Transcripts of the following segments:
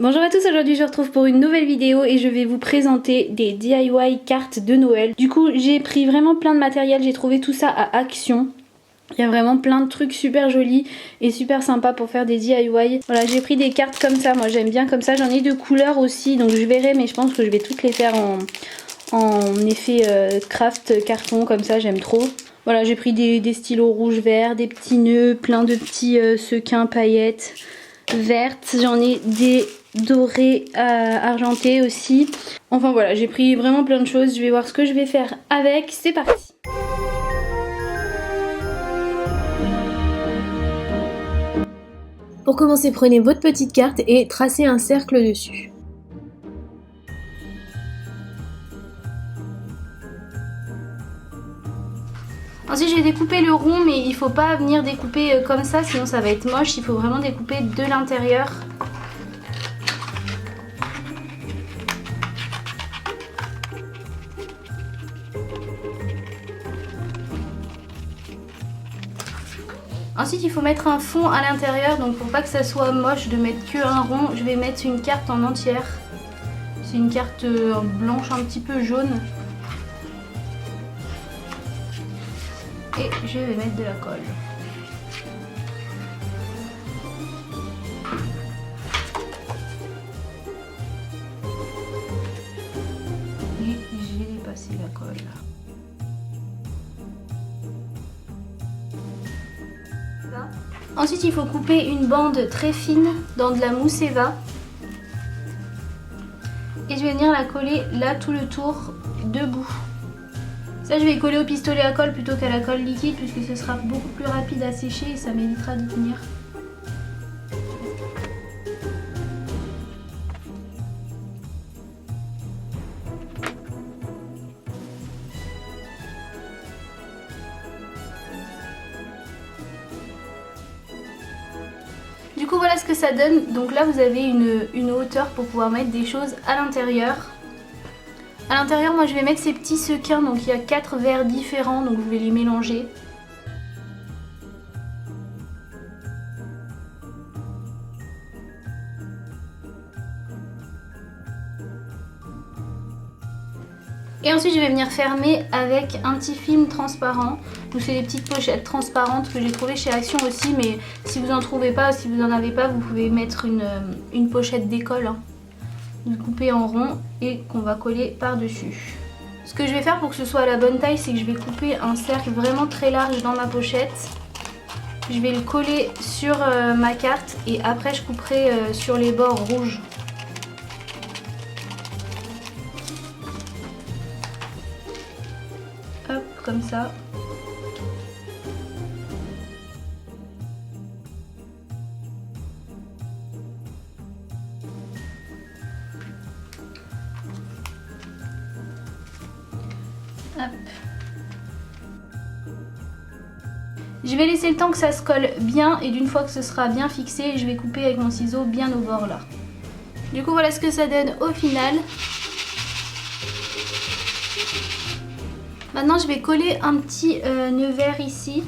Bonjour à tous, aujourd'hui je vous retrouve pour une nouvelle vidéo et je vais vous présenter des DIY cartes de Noël. Du coup j'ai pris vraiment plein de matériel, j'ai trouvé tout ça à Action. Il y a vraiment plein de trucs super jolis et super sympas pour faire des DIY. Voilà, j'ai pris des cartes comme ça, moi j'aime bien comme ça. J'en ai de couleurs aussi, donc je verrai, mais je pense que je vais toutes les faire en effet craft carton comme ça, j'aime trop. Voilà, j'ai pris des stylos rouge vert, des petits nœuds, plein de petits sequins paillettes vertes. J'en ai des dorés argentés aussi. Enfin voilà, j'ai pris vraiment plein de choses. Je vais voir ce que je vais faire avec. C'est parti. Pour commencer, prenez votre petite carte et tracez un cercle dessus. Ensuite je vais découper le rond, mais il faut pas venir découper comme ça, sinon ça va être moche. Il faut vraiment découper de l'intérieur. Ensuite il faut mettre un fond à l'intérieur, donc pour pas que ça soit moche de mettre que un rond, je vais mettre une carte en entière. C'est une carte blanche un petit peu jaune. Et je vais mettre de la colle. Et je vais passer la colle. Ensuite il faut couper une bande très fine dans de la mousse Eva. Et je vais venir la coller là tout le tour debout. Ça je vais coller au pistolet à colle plutôt qu'à la colle liquide, puisque ce sera beaucoup plus rapide à sécher et ça m'évitera de tenir. Du coup voilà ce que ça donne. Donc là vous avez une hauteur pour pouvoir mettre des choses à l'intérieur. À l'intérieur moi je vais mettre ces petits sequins, donc il y a 4 verres différents, donc je vais les mélanger. Et ensuite je vais venir fermer avec un petit film transparent. Donc c'est des petites pochettes transparentes que j'ai trouvées chez Action aussi, mais si vous en trouvez pas, si vous en avez pas, vous pouvez mettre une pochette d'école, hein, coupée en rond et qu'on va coller par dessus. Ce que je vais faire pour que ce soit à la bonne taille, c'est que je vais couper un cercle vraiment très large dans ma pochette. Je vais le coller sur ma carte et après je couperai sur les bords rouges. Hop, comme ça. Hop. Je vais laisser le temps que ça se colle bien et d'une fois que ce sera bien fixé, je vais couper avec mon ciseau bien au bord là. Du coup voilà ce que ça donne au final. Maintenant je vais coller un petit nœud vert ici.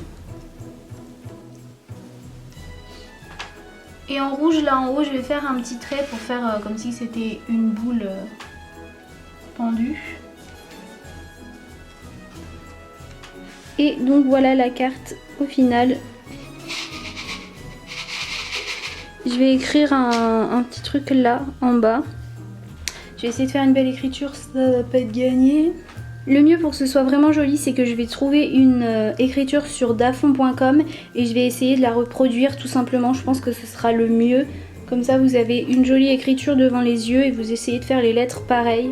Et en rouge là en haut je vais faire un petit trait pour faire comme si c'était une boule pendue. Et donc voilà la carte au final. Je vais écrire un petit truc là en bas. Je vais essayer de faire une belle écriture, ça va pas être gagné. Le mieux pour que ce soit vraiment joli, c'est que je vais trouver une écriture sur dafond.com et je vais essayer de la reproduire tout simplement. Je pense que ce sera le mieux. Comme ça vous avez une jolie écriture devant les yeux et vous essayez de faire les lettres pareilles.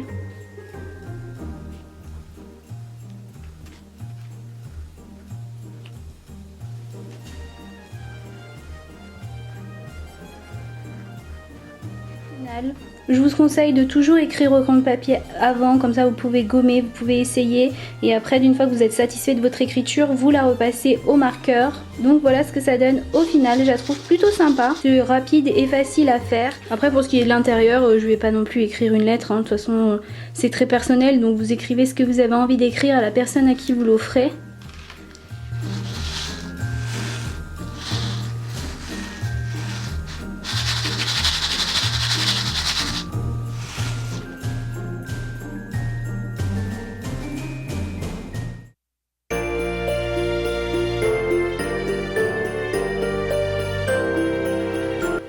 Je vous conseille de toujours écrire au crayon de papier avant, comme ça vous pouvez gommer, vous pouvez essayer et après d'une fois que vous êtes satisfait de votre écriture, vous la repassez au marqueur. Donc voilà ce que ça donne au final, je la trouve plutôt sympa, c'est rapide et facile à faire. Après pour ce qui est de l'intérieur, je vais pas non plus écrire une lettre, hein. De toute façon c'est très personnel, donc vous écrivez ce que vous avez envie d'écrire à la personne à qui vous l'offrez.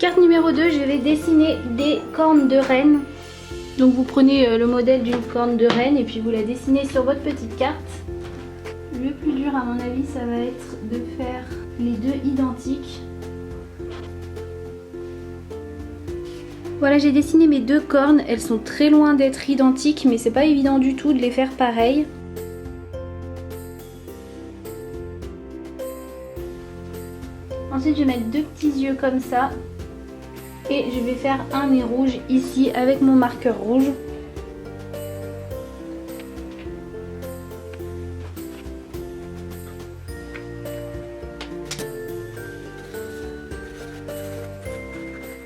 carte numéro 2, je vais dessiner des cornes de reine. Donc vous prenez le modèle d'une corne de reine et puis vous la dessinez sur votre petite carte. Le plus dur à mon avis, ça va être de faire les deux identiques. Voilà, j'ai dessiné mes deux cornes, elles sont très loin d'être identiques, mais c'est pas évident du tout de les faire pareil. Ensuite, je vais mettre deux petits yeux comme ça. Et je vais faire un nez rouge ici avec mon marqueur rouge.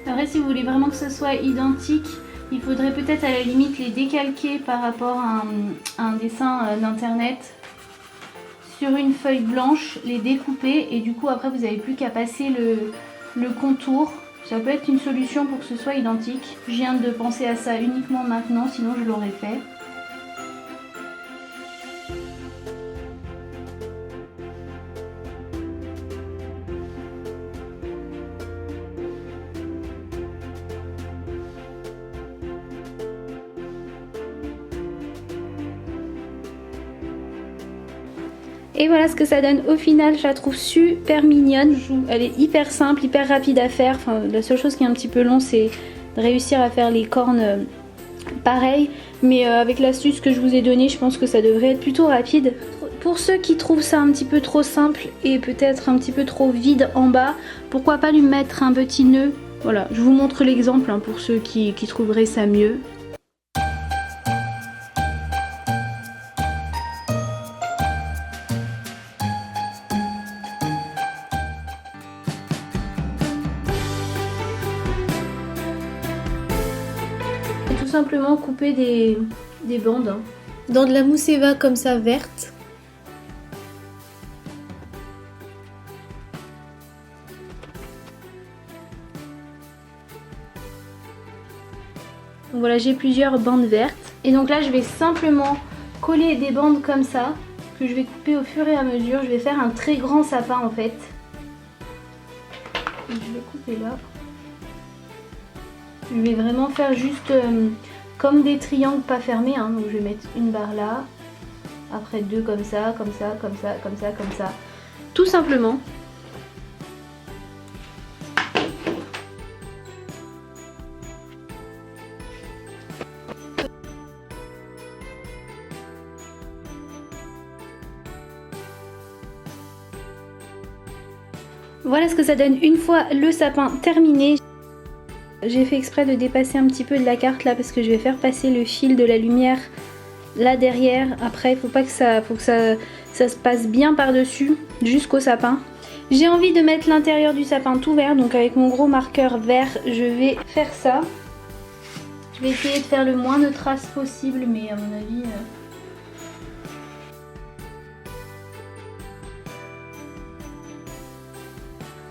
Après, si vous voulez vraiment que ce soit identique, il faudrait peut-être à la limite les décalquer par rapport à un dessin d'internet sur une feuille blanche, les découper et du coup après vous n'avez plus qu'à passer le contour. Ça peut être une solution pour que ce soit identique. Je viens de penser à ça uniquement maintenant, sinon je l'aurais fait. Et voilà ce que ça donne au final, je la trouve super mignonne. Elle est hyper simple, hyper rapide à faire. Enfin, la seule chose qui est un petit peu long, c'est de réussir à faire les cornes pareil. Mais avec l'astuce que je vous ai donnée, je pense que ça devrait être plutôt rapide. Pour ceux qui trouvent ça un petit peu trop simple et peut-être un petit peu trop vide en bas, pourquoi pas lui mettre un petit nœud. Voilà, je vous montre l'exemple hein, pour ceux qui trouveraient ça mieux. Tout simplement couper des bandes. Hein. Dans de la mousse Eva comme ça verte. Donc voilà, j'ai plusieurs bandes vertes. Et donc là, je vais simplement coller des bandes comme ça, que je vais couper au fur et à mesure. Je vais faire un très grand sapin en fait. Et je vais couper là. Je vais vraiment faire juste comme des triangles pas fermés. Hein. Donc je vais mettre une barre là. Après deux comme ça, comme ça, comme ça, comme ça, comme ça. Tout simplement. Voilà ce que ça donne une fois le sapin terminé. J'ai fait exprès de dépasser un petit peu de la carte là parce que je vais faire passer le fil de la lumière là derrière. Après il faut que ça se passe bien par dessus jusqu'au sapin. J'ai envie de mettre l'intérieur du sapin tout vert, donc avec mon gros marqueur vert je vais faire ça. Je vais essayer de faire le moins de traces possible, mais à mon avis...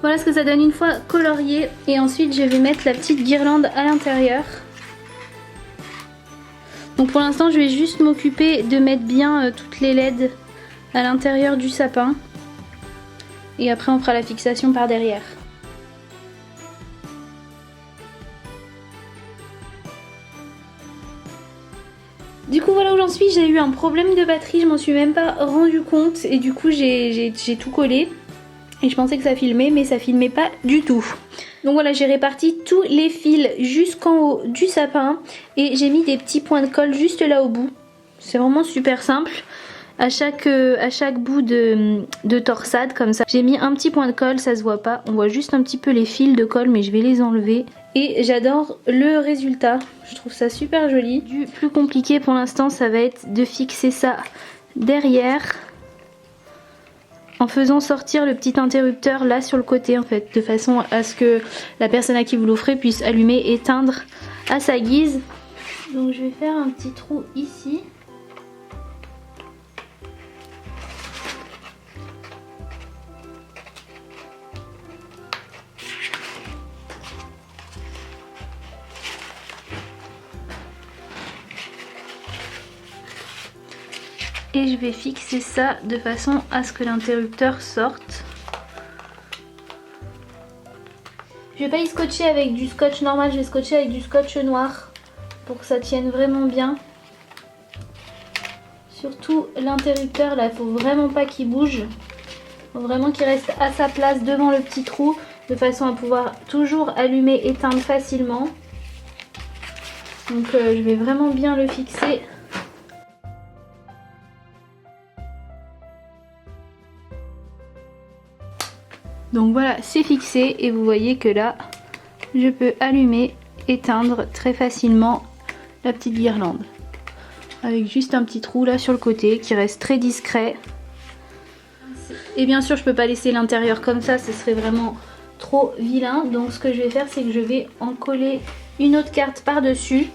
Voilà ce que ça donne une fois colorié. Et ensuite je vais mettre la petite guirlande à l'intérieur. Donc pour l'instant je vais juste m'occuper de mettre bien toutes les LED à l'intérieur du sapin. Et après on fera la fixation par derrière. Du coup voilà où j'en suis, j'ai eu un problème de batterie, je m'en suis même pas rendu compte. Et du coup j'ai tout collé. Et je pensais que ça filmait, mais ça filmait pas du tout. Donc voilà, j'ai réparti tous les fils jusqu'en haut du sapin. Et j'ai mis des petits points de colle juste là au bout. C'est vraiment super simple. À chaque bout de torsade, comme ça. J'ai mis un petit point de colle, ça se voit pas. On voit juste un petit peu les fils de colle, mais je vais les enlever. Et j'adore le résultat. Je trouve ça super joli. Du plus compliqué pour l'instant, ça va être de fixer ça derrière. En faisant sortir le petit interrupteur là sur le côté en fait, de façon à ce que la personne à qui vous l'offrez puisse allumer et éteindre à sa guise. Donc je vais faire un petit trou ici. Et je vais fixer ça de façon à ce que l'interrupteur sorte. Je vais pas y scotcher avec du scotch normal, je vais scotcher avec du scotch noir pour que ça tienne vraiment bien. Surtout l'interrupteur là, il faut vraiment pas qu'il bouge. Il faut vraiment qu'il reste à sa place devant le petit trou de façon à pouvoir toujours allumer, éteindre facilement. Donc je vais vraiment bien le fixer. Donc voilà, c'est fixé et vous voyez que là, je peux allumer, éteindre très facilement la petite guirlande. Avec juste un petit trou là sur le côté qui reste très discret. Et bien sûr, je peux pas laisser l'intérieur comme ça, ce serait vraiment trop vilain. Donc ce que je vais faire, c'est que je vais en coller une autre carte par-dessus.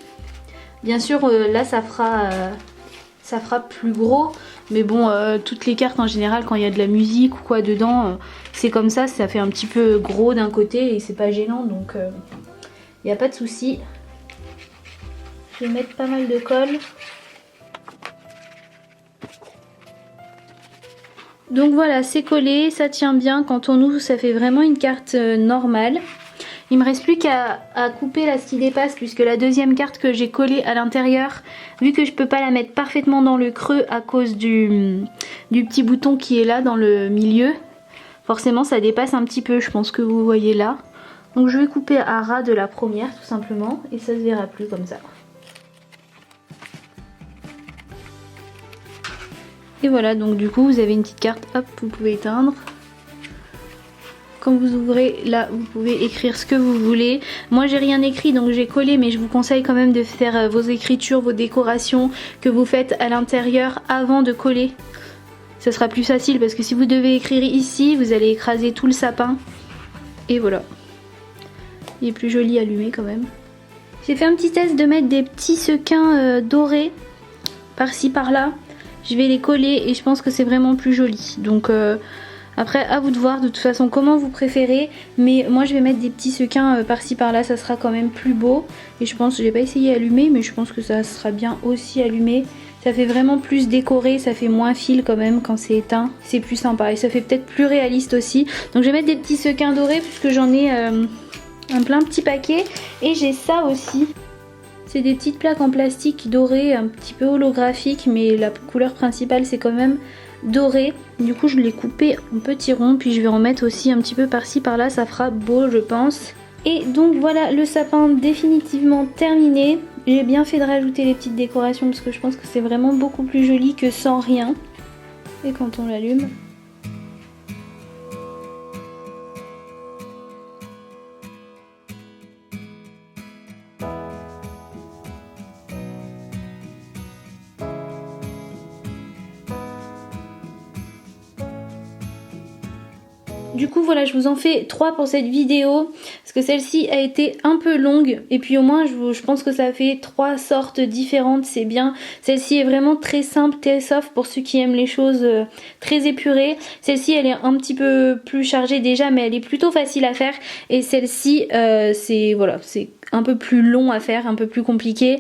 Bien sûr, là ça fera plus gros. Mais bon, toutes les cartes en général, quand il y a de la musique ou quoi dedans, c'est comme ça fait un petit peu gros d'un côté et c'est pas gênant. Donc il n'y a pas de souci. Je vais mettre pas mal de colle. Donc voilà, c'est collé, ça tient bien. Quand on ouvre, ça fait vraiment une carte normale. Il me reste plus qu'à couper là ce qui dépasse, puisque la deuxième carte que j'ai collée à l'intérieur, vu que je peux pas la mettre parfaitement dans le creux à cause du petit bouton qui est là dans le milieu, forcément ça dépasse un petit peu, je pense que vous voyez là. Donc je vais couper à ras de la première tout simplement, et ça se verra plus comme ça. Et voilà, donc du coup vous avez une petite carte, hop, vous pouvez éteindre. Quand vous ouvrez là, vous pouvez écrire ce que vous voulez. Moi j'ai rien écrit donc j'ai collé, mais je vous conseille quand même de faire vos écritures, vos décorations que vous faites à l'intérieur avant de coller. Ça sera plus facile parce que si vous devez écrire ici, vous allez écraser tout le sapin. Et voilà. Il est plus joli allumé quand même. J'ai fait un petit test de mettre des petits sequins dorés par-ci par-là. Je vais les coller et je pense que c'est vraiment plus joli. Donc après à vous de voir de toute façon comment vous préférez. Mais moi je vais mettre des petits sequins par-ci par-là, ça sera quand même plus beau. Et je pense, j'ai pas essayé allumer, mais je pense que ça sera bien aussi allumé. Ça fait vraiment plus décoré, ça fait moins fil quand même quand c'est éteint. C'est plus sympa et ça fait peut-être plus réaliste aussi. Donc je vais mettre des petits sequins dorés puisque j'en ai un plein petit paquet. Et j'ai ça aussi. C'est des petites plaques en plastique dorées, un petit peu holographiques, mais la couleur principale c'est quand même doré. Du coup je l'ai coupé en petits ronds, puis je vais en mettre aussi un petit peu par-ci par-là, ça fera beau je pense. Et donc voilà le sapin définitivement terminé. J'ai bien fait de rajouter les petites décorations parce que je pense que c'est vraiment beaucoup plus joli que sans rien. Et quand on l'allume... Du coup voilà, je vous en fais 3 pour cette vidéo parce que celle-ci a été un peu longue et puis au moins je pense que ça fait 3 sortes différentes, c'est bien. Celle-ci est vraiment très simple, très soft pour ceux qui aiment les choses très épurées. Celle-ci elle est un petit peu plus chargée déjà, mais elle est plutôt facile à faire. Et celle-ci c'est voilà, c'est un peu plus long à faire, un peu plus compliqué.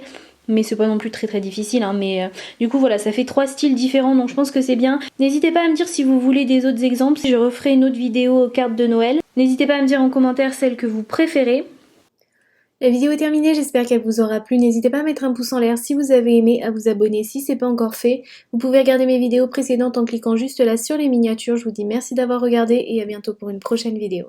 Mais c'est pas non plus très difficile hein. Mais du coup voilà, ça fait 3 styles différents, donc je pense que c'est bien. N'hésitez pas à me dire si vous voulez des autres exemples, je referai une autre vidéo aux cartes de Noël. N'hésitez pas à me dire en commentaire celle que vous préférez. La vidéo est terminée, j'espère qu'elle vous aura plu. N'hésitez pas à mettre un pouce en l'air si vous avez aimé, à vous abonner si c'est pas encore fait. Vous pouvez regarder mes vidéos précédentes en cliquant juste là sur les miniatures. Je vous dis merci d'avoir regardé et à bientôt pour une prochaine vidéo.